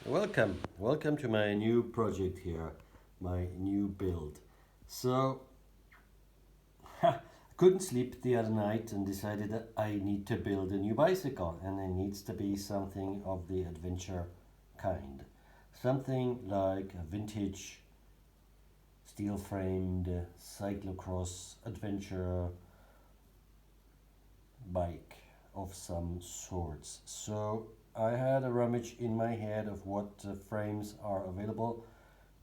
Welcome to my new project here, my new build. So, I couldn't sleep the other night and decided that I need to build a new bicycle, and it needs to be something of the adventure kind. Something like a vintage steel framed cyclocross adventure bike of some sorts. So, I had a rummage in my head of what frames are available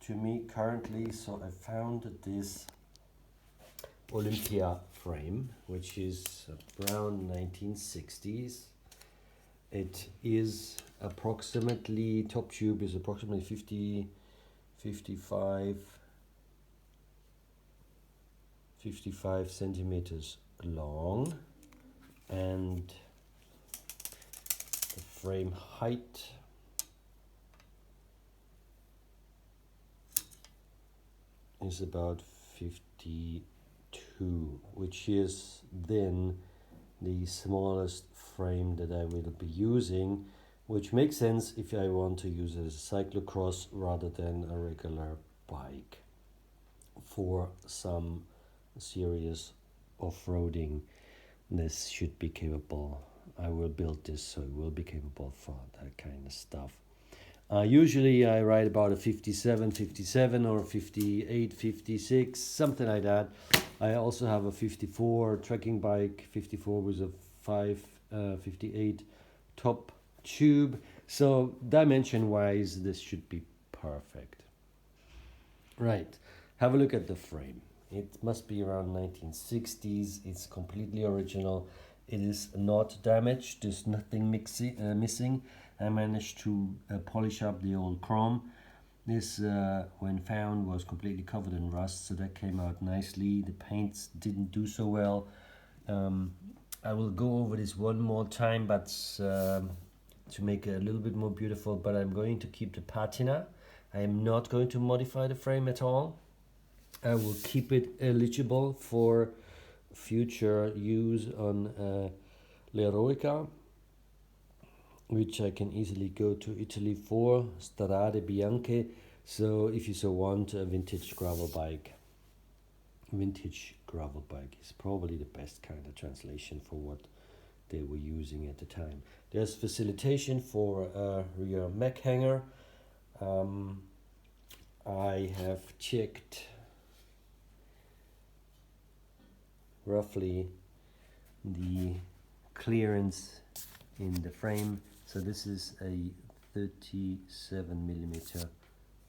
to me currently. So I found this Olympia frame, which is around 1960s. It is approximately, top tube is approximately 55 centimeters long, and the frame height is about 52, which is then the smallest frame that I will be using, which makes sense if I want to use it as a cyclocross rather than a regular bike for some serious off-roading. This should be capable. I will build this so it will be capable for that kind of stuff. Usually I ride about a 57 or 58, 56, something like that. I also have a 54 trekking bike, 54 with a 58 top tube. So dimension wise, this should be perfect. Right, have a look at the frame. It must be around 1960s. It's completely original. It is not damaged. There's nothing missing. I managed to polish up the old chrome. This, when found, was completely covered in rust, so that came out nicely. The paints didn't do so well. I will go over this one more time, but to make it a little bit more beautiful, but I'm going to keep the patina. I am not going to modify the frame at all. I will keep it eligible for future use on l'Eroica, which I can easily go to Italy for, Strade Bianche. So if you so want, a vintage gravel bike. Vintage gravel bike is probably the best kind of translation for what they were using at the time. There's facilitation for a rear mech hanger. I have checked roughly the clearance in the frame. So this is a 37 millimeter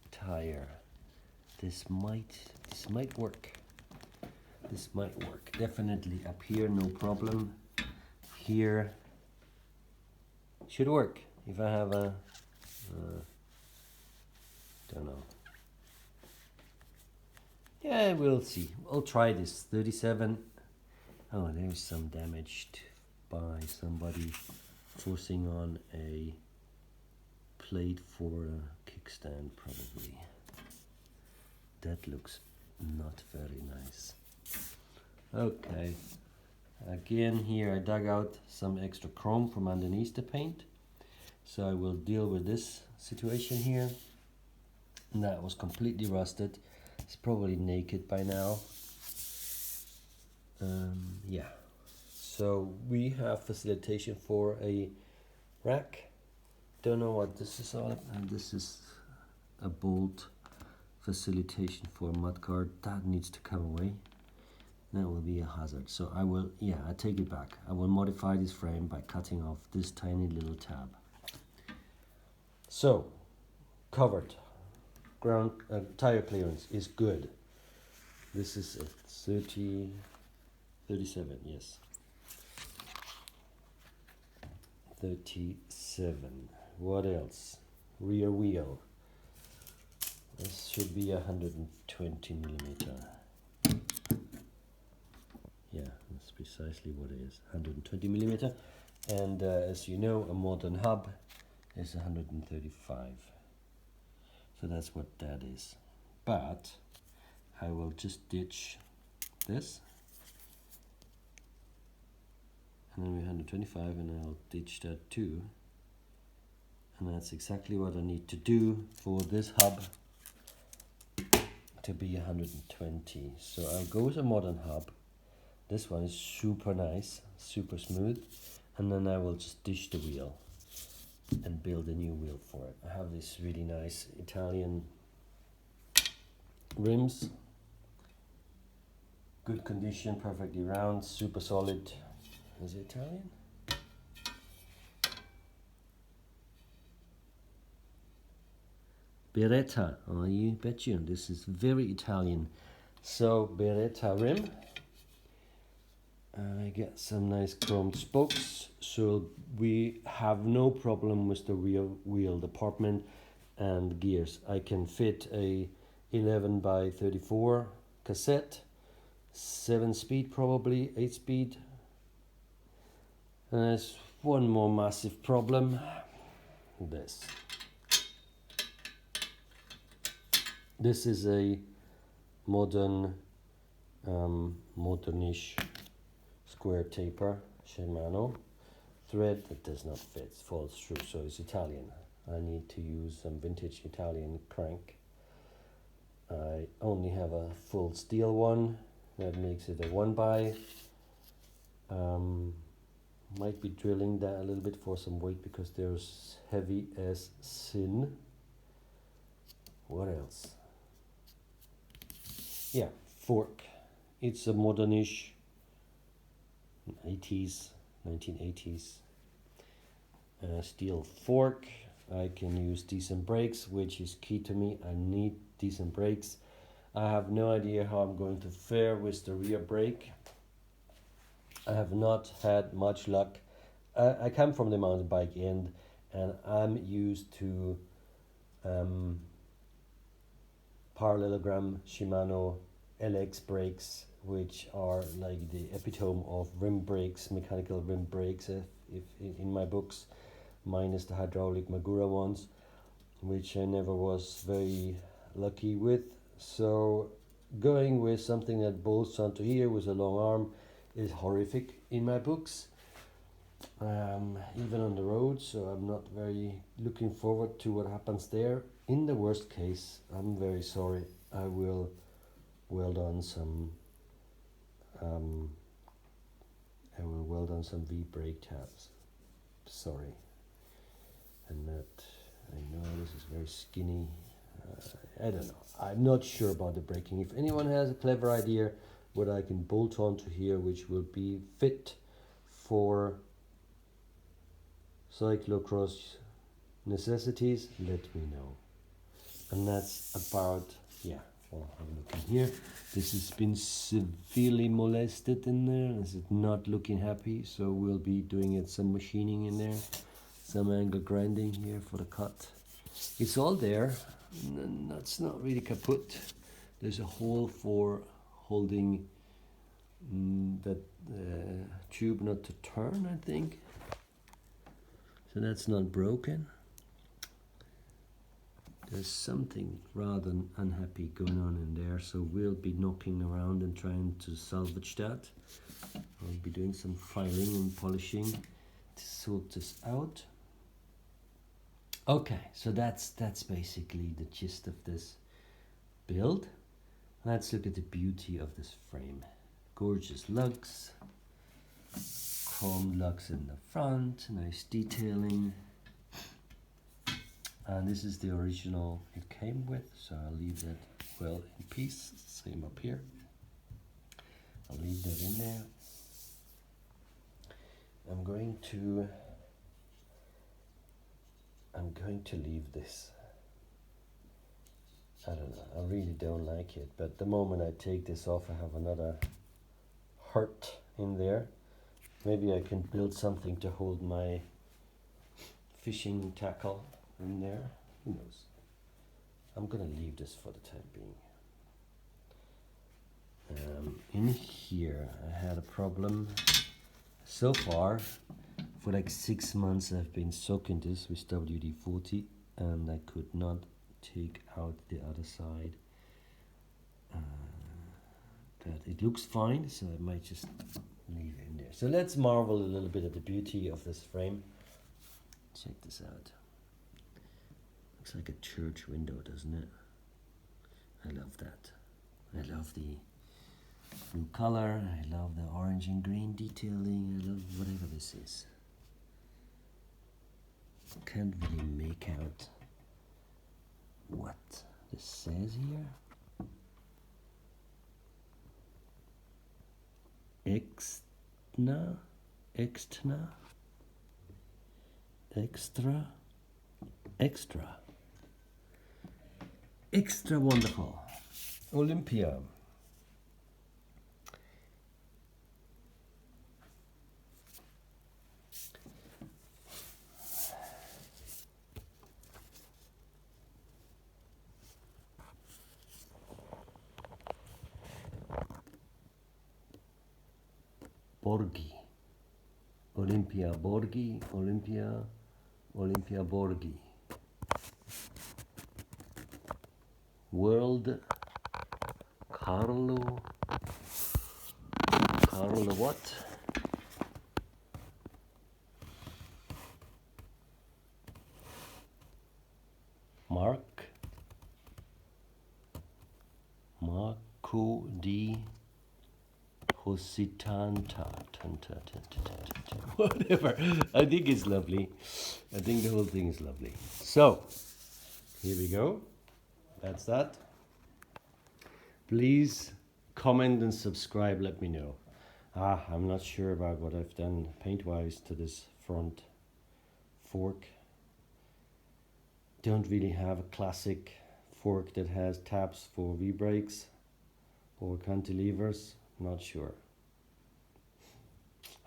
tire. This might work. This might work. Definitely up here, no problem. Here should work. If I have a don't know. Yeah, we'll see. I'll try this. 37. Oh, there's some damage by somebody forcing on a plate for a kickstand, probably. That looks not very nice. Okay. Again, here I dug out some extra chrome from underneath the paint. So I will deal with this situation here. And that was completely rusted. It's probably naked by now. Yeah. So we have facilitation for a rack. Don't know what this is all about. And this is a bolt facilitation for a mudguard. That needs to come away. That will be a hazard. So I will, I take it back. I will modify this frame by cutting off this tiny little tab. So, covered. Ground tire clearance is good. This is a 37, yes. 37. What else? Rear wheel. This should be 120 millimeter. Yeah, that's precisely what it is. 120 millimeter. And as you know, a modern hub is 135. So that's what that is. But I will just ditch this. And then we 125, and I'll ditch that too. And that's exactly what I need to do for this hub to be 120. So I'll go with a modern hub. This one is super nice, super smooth. And then I will just dish the wheel and build a new wheel for it. I have this really nice Italian rims. Good condition, perfectly round, super solid. Is it Italian? Beretta, oh you bet you, this is very Italian. So Beretta rim. I get some nice chrome spokes, so we have no problem with the rear wheel department and gears. I can fit a 11 by 34 cassette, 7-speed probably, 8-speed. And there's one more massive problem, this. This is a modern, modernish square taper Shimano thread that does not fit, falls through, so it's Italian. I need to use some vintage Italian crank. I only have a full steel one, that makes it a 1x. Might be drilling that a little bit for some weight because there's heavy as sin. What else? Yeah, fork. It's a modernish 1980s steel fork. I can use decent brakes, which is key to me. I need decent brakes. I have no idea how I'm going to fare with the rear brake. I have not had much luck. I come from the mountain bike end, and I'm used to parallelogram Shimano LX brakes, which are like the epitome of rim brakes, mechanical rim brakes, if in my books, minus the hydraulic Magura ones, which I never was very lucky with. So going with something that bolts onto here with a long arm is horrific in my books, even on the road, so I'm not very looking forward to what happens there. In the worst case, I'm very sorry, I will weld on some V-brake tabs. Sorry. And that, I know this is very skinny. I don't know. I'm not sure about the braking. If anyone has a clever idea what I can bolt onto here, which will be fit for cyclocross necessities, let me know. And that's about, yeah, well, have a look in here. This has been severely molested in there. This is not looking happy, so we'll be doing it some machining in there, some angle grinding here for the cut. It's all there. That's not really kaput. There's a hole for holding that tube not to turn, I think. So that's not broken. There's something rather unhappy going on in there, so we'll be knocking around and trying to salvage that. I'll be doing some filing and polishing to sort this out. Okay, so that's basically the gist of this build. Let's look at the beauty of this frame. Gorgeous lugs, chrome lugs in the front, nice detailing. And this is the original it came with, so I'll leave that well in peace. Same up here. I'll leave that in there. I'm going to leave this. I don't know, I really don't like it, but the moment I take this off, I have another hurt in there. Maybe I can build something to hold my fishing tackle in there. Who knows? I'm gonna leave this for the time being. In here, I had a problem. So far, for like 6 months, I've been soaking this with WD-40, and I could not take out the other side. But it looks fine, so I might just leave it in there. So let's marvel a little bit at the beauty of this frame. Check this out. Looks like a church window, doesn't it? I love that. I love the blue color. I love the orange and green detailing. I love whatever this is. Can't really make out what this says here. Extra, extra wonderful. Olympia. Borgi. Olympia Borgi. Olympia Borgi. World Carlo what? Marco di Positanta. Whatever. I think it's lovely. I think the whole thing is lovely. So, here we go. That's that. Please comment and subscribe. Let me know. I'm not sure about what I've done paint-wise to this front fork. Don't really have a classic fork that has tabs for V-brakes or cantilevers. Not sure.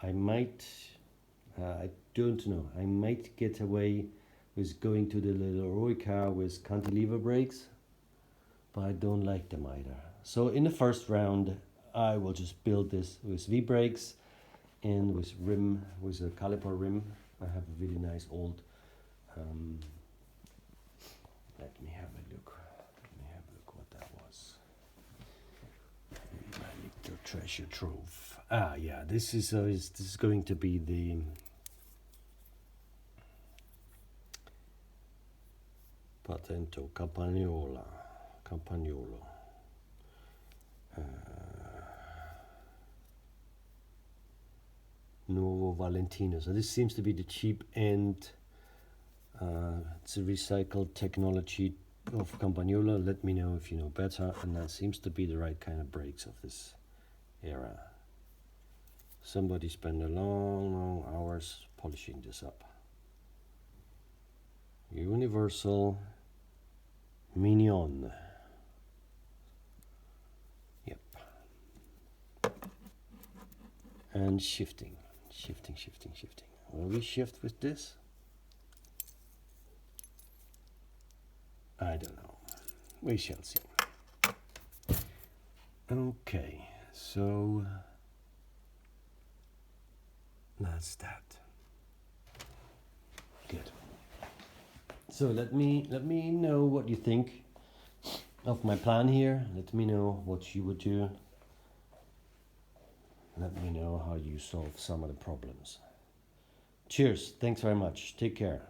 I might, I don't know, I might get away with going to the little Roy car with cantilever brakes, but I don't like them either. So in the first round, I will just build this with V-brakes and with rim, with a caliper rim. I have a really nice old, let me have a look what that was. My little treasure trove. Yeah, this is going to be the Patento Campagnolo. Nuovo Valentino. So this seems to be the cheap end. It's a recycled technology of Campagnolo. Let me know if you know better. And that seems to be the right kind of brakes of this era. Somebody spent a long hours polishing this up. Universal Mignon. Yep. And shifting. Will we shift with this? I don't know. We shall see. Okay, so that's that. Good. So let me know what you think of my plan here. Let me know what you would do. Let me know how you solve some of the problems. Cheers. Thanks very much. Take care.